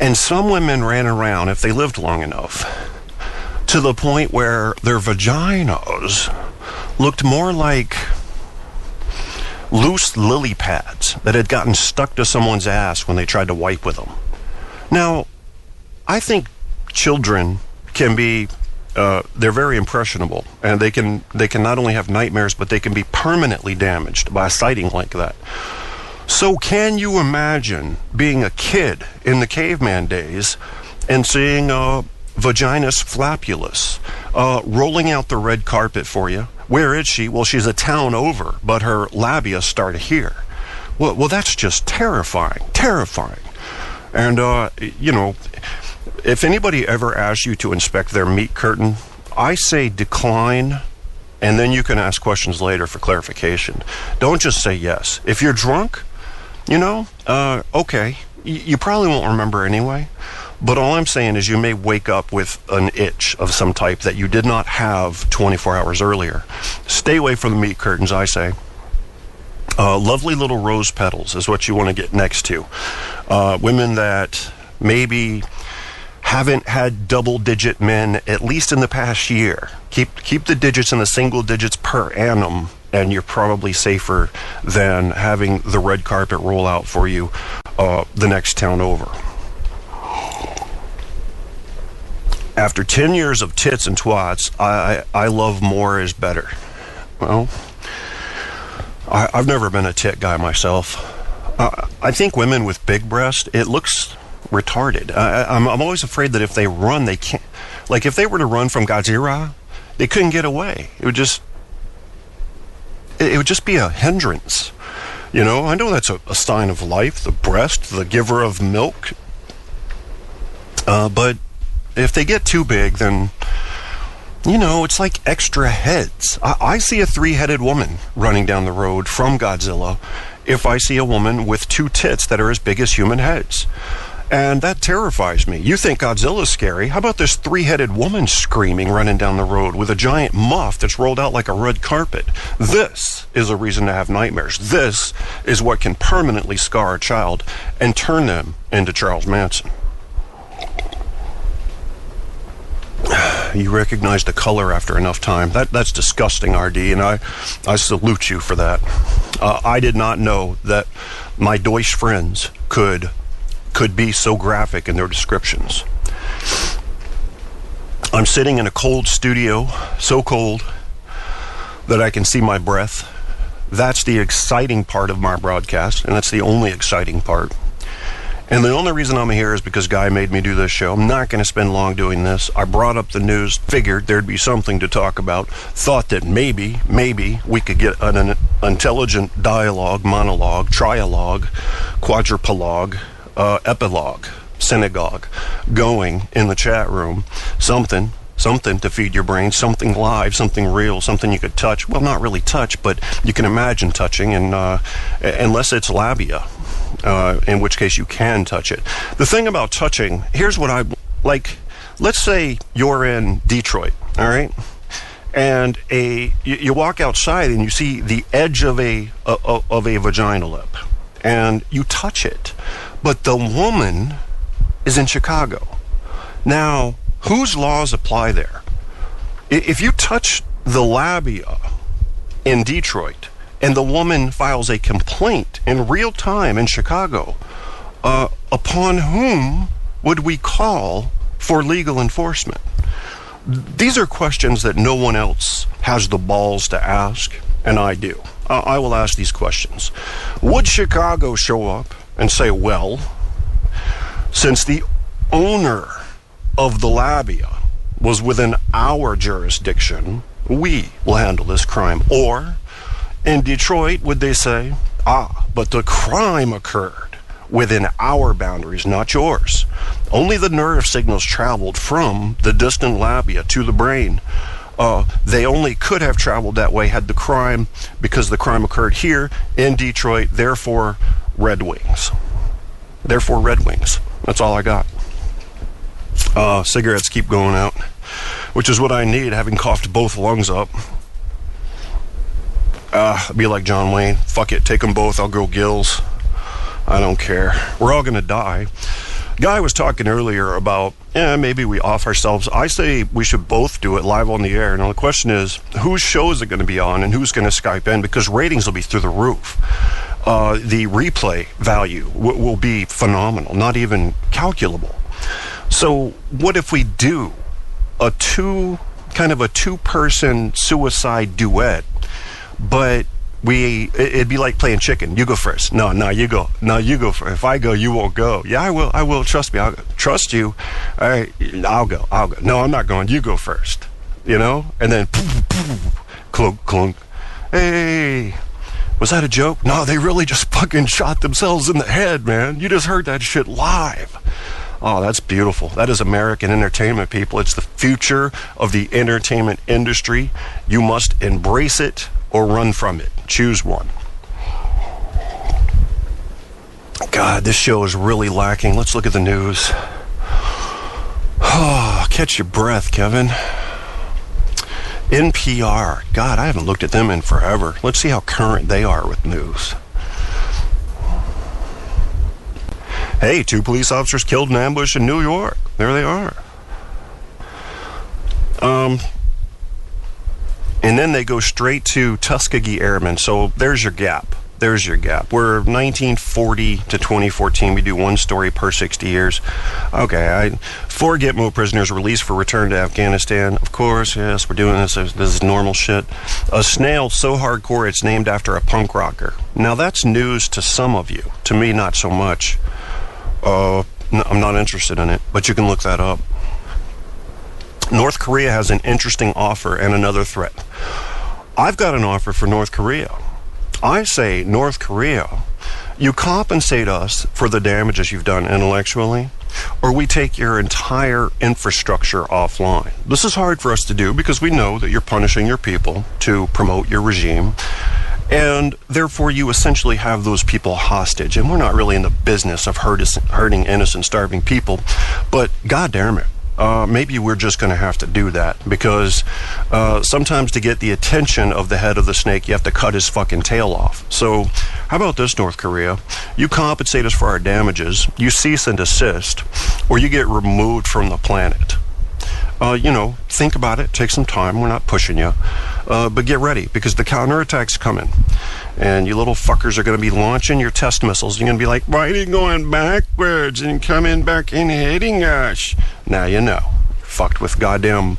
And some women ran around, if they lived long enough, to the point where their vaginas looked more like loose lily pads that had gotten stuck to someone's ass when they tried to wipe with them. Now, I think children can be, they're very impressionable, and they can not only have nightmares, but they can be permanently damaged by a sighting like that. So can you imagine being a kid in the caveman days and seeing vaginus flapulus rolling out the red carpet for you? Where is she? Well, she's a town over, but her labia start here. Well, that's just terrifying. And, if anybody ever asks you to inspect their meat curtain, I say decline, and then you can ask questions later for clarification. Don't just say yes. If you're drunk, okay, you probably won't remember anyway. But all I'm saying is you may wake up with an itch of some type that you did not have 24 hours earlier. Stay away from the meat curtains, I say. Lovely little rose petals is what you want to get next to. Women that maybe haven't had double-digit men, at least in the past year. Keep the digits in the single digits per annum, and you're probably safer than having the red carpet roll out for you the next town over. After 10 years of tits and twats, I love more is better. Well, I've never been a tit guy myself. I think women with big breasts, it looks retarded. I'm always afraid that if they run, they can't. Like, if they were to run from Godzilla, they couldn't get away. It would just be a hindrance. I know that's a sign of life, the breast, the giver of milk. But if they get too big, then, it's like extra heads. I see a 3-headed woman running down the road from Godzilla if I see a woman with 2 tits that are as big as human heads. And that terrifies me. You think Godzilla's scary. How about this 3-headed woman screaming running down the road with a giant muff that's rolled out like a red carpet? This is a reason to have nightmares. This is what can permanently scar a child and turn them into Charles Manson. You recognize the color after enough time. That's disgusting, RD, and I salute you for that. I did not know that my Deutsch friends could be so graphic in their descriptions. I'm sitting in a cold studio, so cold that I can see my breath. That's the exciting part of my broadcast, and that's the only exciting part. And the only reason I'm here is because Guy made me do this show. I'm not going to spend long doing this. I brought up the news, figured there'd be something to talk about, thought that maybe we could get an intelligent dialogue, monologue, trialogue, quadrupologue, epilogue, synagogue going in the chat room. Something to feed your brain, something live, something real, something you could touch. Well, not really touch, but you can imagine touching, and unless it's labia. In which case you can touch it. The thing about touching, here's what I like. Let's say you're in Detroit, all right, and you walk outside and you see the edge of a vagina lip, and you touch it, but the woman is in Chicago. Now, whose laws apply there? If you touch the labia in Detroit, and the woman files a complaint in real time in Chicago, upon whom would we call for legal enforcement? These are questions that no one else has the balls to ask, and I do. I will ask these questions. Would Chicago show up and say, well, since the owner of the labia was within our jurisdiction, we will handle this crime? Or in Detroit, would they say, but the crime occurred within our boundaries, not yours. Only the nerve signals traveled from the distant labia to the brain. They only could have traveled that way had the crime, because the crime occurred here in Detroit, therefore Red Wings. Therefore Red Wings. That's all I got. Cigarettes keep going out, which is what I need, having coughed both lungs up. Be like John Wayne. Fuck it, take them both, I'll grow gills. I don't care. We're all gonna die. Guy was talking earlier about, maybe we off ourselves. I say we should both do it live on the air. Now, the question is, whose show is it going to be on and who's going to Skype in? Because ratings will be through the roof. The replay value will be phenomenal, not even calculable. So what if we do a two-person suicide duet, but it'd be like playing chicken. You go first. No, you go. No, you go first. If I go, you won't go. Yeah, I will. Trust me. I'll trust you. All right, I'll go. No, I'm not going. You go first. You know? And then, clunk, clunk. Hey, was that a joke? No, they really just fucking shot themselves in the head, man. You just heard that shit live. Oh, that's beautiful. That is American entertainment, people. It's the future of the entertainment industry. You must embrace it or run from it. Choose one. God, this show is really lacking. Let's look at the news. Oh, catch your breath, Kevin. NPR. God, I haven't looked at them in forever. Let's see how current they are with news. Hey, 2 police officers killed in ambush in New York. There they are. And then they go straight to Tuskegee Airmen. So there's your gap. We're 1940 to 2014. We do one story per 60 years. Okay, 4 Gitmo prisoners released for return to Afghanistan. Of course, yes, we're doing this. This is normal shit. A snail so hardcore it's named after a punk rocker. Now that's news to some of you. To me, not so much. No, I'm not interested in it, but you can look that up. North Korea has an interesting offer and another threat. I've got an offer for North Korea. I say, North Korea, you compensate us for the damages you've done intellectually, or we take your entire infrastructure offline. This is hard for us to do because we know that you're punishing your people to promote your regime, and therefore you essentially have those people hostage. And we're not really in the business of hurting innocent, starving people, but goddamn it. Maybe we're just going to have to do that because sometimes to get the attention of the head of the snake, you have to cut his fucking tail off. So how about this, North Korea? You compensate us for our damages, you cease and desist, or you get removed from the planet. Think about it. Take some time. We're not pushing you. But get ready because the counterattack's coming. And you little fuckers are going to be launching your test missiles. You're going to be like, why are you going backwards and coming back and hitting us? Now you know. Fucked with goddamn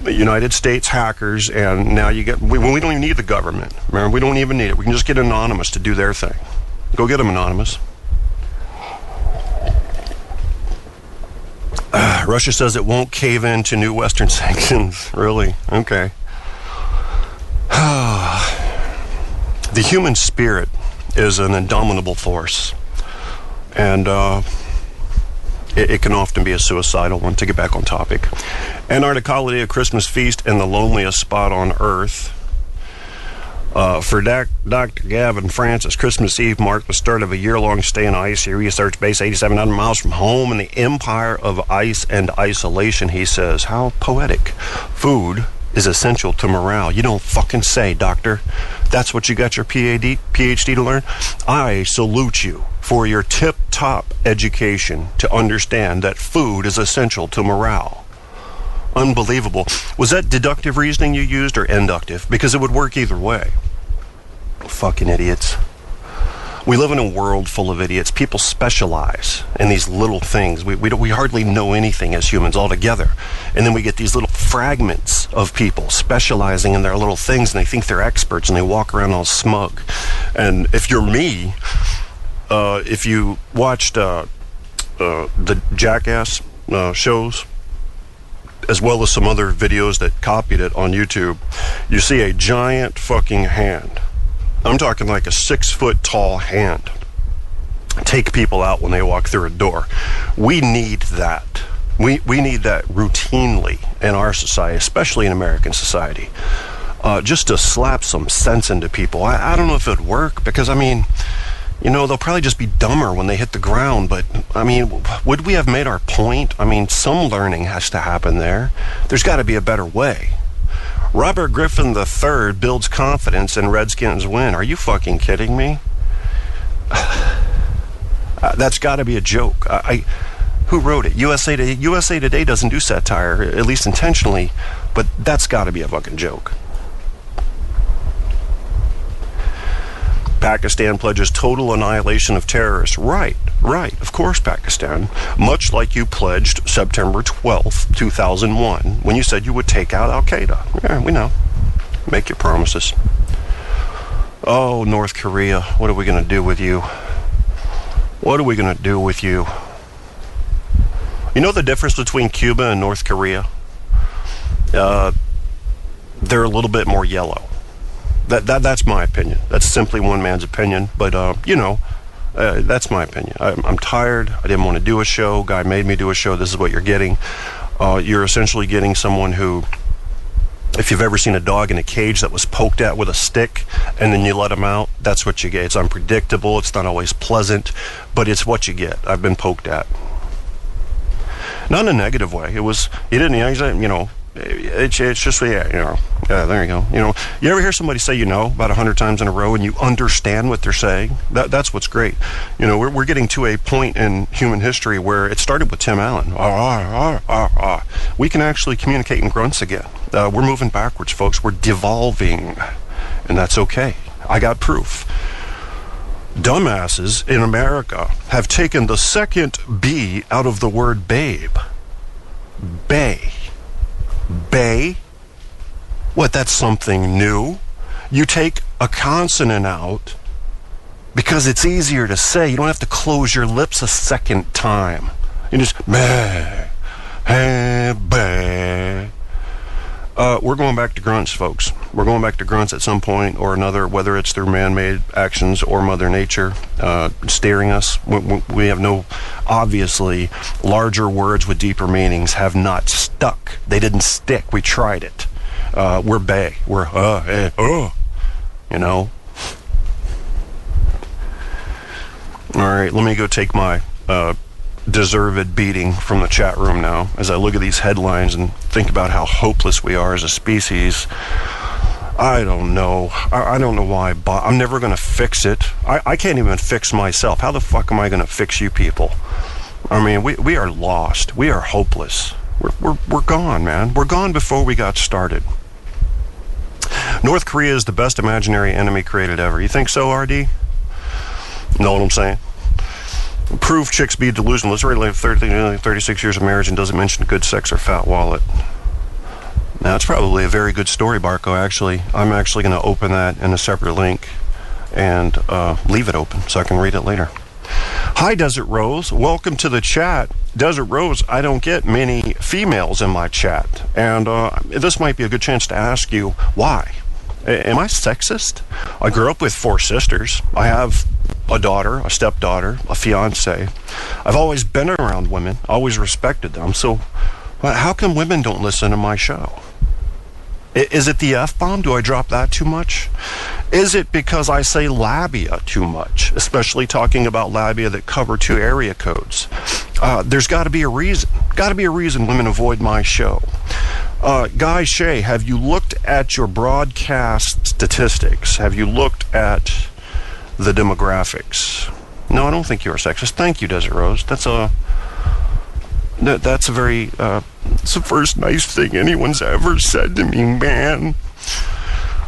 United States hackers. And now you get... We don't even need the government. Remember, we don't even need it. We can just get Anonymous to do their thing. Go get them, Anonymous. Russia says it won't cave in to new Western sanctions. Really? Okay. The human spirit is an indomitable force. And it can often be a suicidal one, to get back on topic. Antarctic holiday, a Christmas feast in the loneliest spot on Earth. For Dr. Gavin Francis, Christmas Eve marked the start of a year-long stay in icy research base 8,700 miles from home in the empire of ice and isolation, he says. How poetic. Food is essential to morale. You don't fucking say, doctor. That's what you got your PhD to learn? I salute you for your tip-top education to understand that food is essential to morale. Unbelievable. Was that deductive reasoning you used or inductive? Because it would work either way. Fucking idiots. We live in a world full of idiots. People specialize in these little things. We hardly know anything as humans altogether. And then we get these little fragments of people specializing in their little things, and they think they're experts, and they walk around all smug. And if you're me, if you watched the Jackass shows, as well as some other videos that copied it on YouTube, you see a giant fucking hand. I'm talking like a 6-foot tall hand. Take people out when they walk through a door. We need that. We need that routinely in our society, especially in American society. Just to slap some sense into people. I don't know if it'd work because, they'll probably just be dumber when they hit the ground, but, would we have made our point? Some learning has to happen there. There's got to be a better way. Robert Griffin III builds confidence in Redskins win. Are you fucking kidding me? That's got to be a joke. Who wrote it? USA Today doesn't do satire, at least intentionally, but that's got to be a fucking joke. Pakistan pledges total annihilation of terrorists. Right. Of course, Pakistan. Much like you pledged September 12th, 2001, when you said you would take out Al-Qaeda. Yeah, we know. Make your promises. Oh, North Korea, what are we going to do with you? What are we going to do with you? You know the difference between Cuba and North Korea? They're a little bit more yellow. That's my opinion. That's simply one man's opinion. But, that's my opinion. I'm tired. I didn't want to do a show. Guy made me do a show. This is what you're getting. You're essentially getting someone who, if you've ever seen a dog in a cage that was poked at with a stick and then you let him out, that's what you get. It's unpredictable. It's not always pleasant, but it's what you get. I've been poked at. Not in a negative way. It was, you didn't, it's just, there you go. You ever hear somebody say, about 100 times in a row and you understand what they're saying? That's what's great. We're getting to a point in human history where it started with Tim Allen. We can actually communicate in grunts again. We're moving backwards, folks. We're devolving, and that's okay. I got proof. Dumbasses in America have taken the second B out of the word babe. Bay. Bay? What, that's something new? You take a consonant out because it's easier to say. You don't have to close your lips a second time. You just, bah, bah. We're going back to grunts, folks. We're going back to grunts at some point or another, whether it's through man-made actions or Mother Nature steering us. We have no, obviously, larger words with deeper meanings have not stuck. They didn't stick. We tried it. We're bae. We're, All right, let me go take my deserved beating from the chat room now as I look at these headlines and think about how hopeless we are as a species. I don't know. I don't know why, but I'm never going to fix it. I can't even fix myself. How the fuck am I going to fix you people? I mean, we are lost. We are hopeless. We're gone, man. We're gone before we got started. North Korea is the best imaginary enemy created ever. You think so, RD? Know what I'm saying? Prove chicks be delusional. Let's rate like 36 years of marriage and doesn't mention good sex or fat wallet. Now, it's probably a very good story, Barco, actually. I'm actually going to open that in a separate link and leave it open so I can read it later. Hi, Desert Rose. Welcome to the chat. Desert Rose, I don't get many females in my chat. And this might be a good chance to ask you, why? Am I sexist? I grew up with 4 sisters. I have a daughter, a stepdaughter, a fiance. I've always been around women, always respected them. So how come women don't listen to my show? Is it the F-bomb? Do I drop that too much? Is it because I say labia too much, especially talking about labia that cover 2 area codes? There's got to be a reason. Got to be a reason women avoid my show. Guy Shea, have you looked at your broadcast statistics? Have you looked at the demographics? No, I don't think you're sexist. Thank you, Desert Rose. That's the first nice thing anyone's ever said to me, man.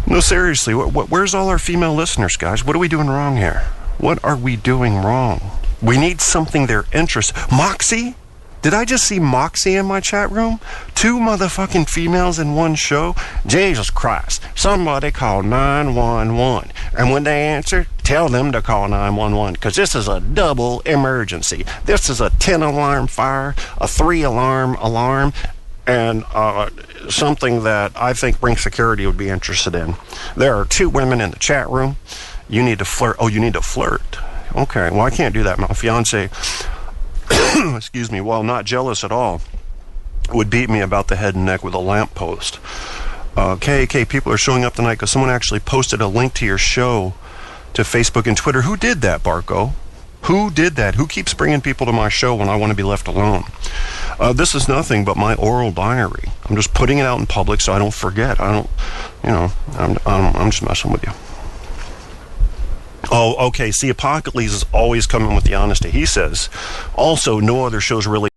No, seriously, where's all our female listeners, guys? What are we doing wrong here? What are we doing wrong? We need something they're interested. Moxie? Did I just see Moxie in my chat room? 2 motherfucking females in one show? Jesus Christ. Somebody call 911. And when they answer, tell them to call 911, because this is a double emergency. This is a 10-alarm fire, a 3-alarm, and something that I think Brink Security would be interested in. There are 2 women in the chat room. You need to flirt. Oh, you need to flirt. Okay, well, I can't do that. My fiance, excuse me, while not jealous at all, would beat me about the head and neck with a lamppost. KK, people are showing up tonight because someone actually posted a link to your show to Facebook and Twitter. Who did that, Barco? Who did that? Who keeps bringing people to my show when I want to be left alone? This is nothing but my oral diary. I'm just putting it out in public so I don't forget. I'm just messing with you. Oh, okay. See, Apocalypse is always coming with the honesty. He says, also, no other show's really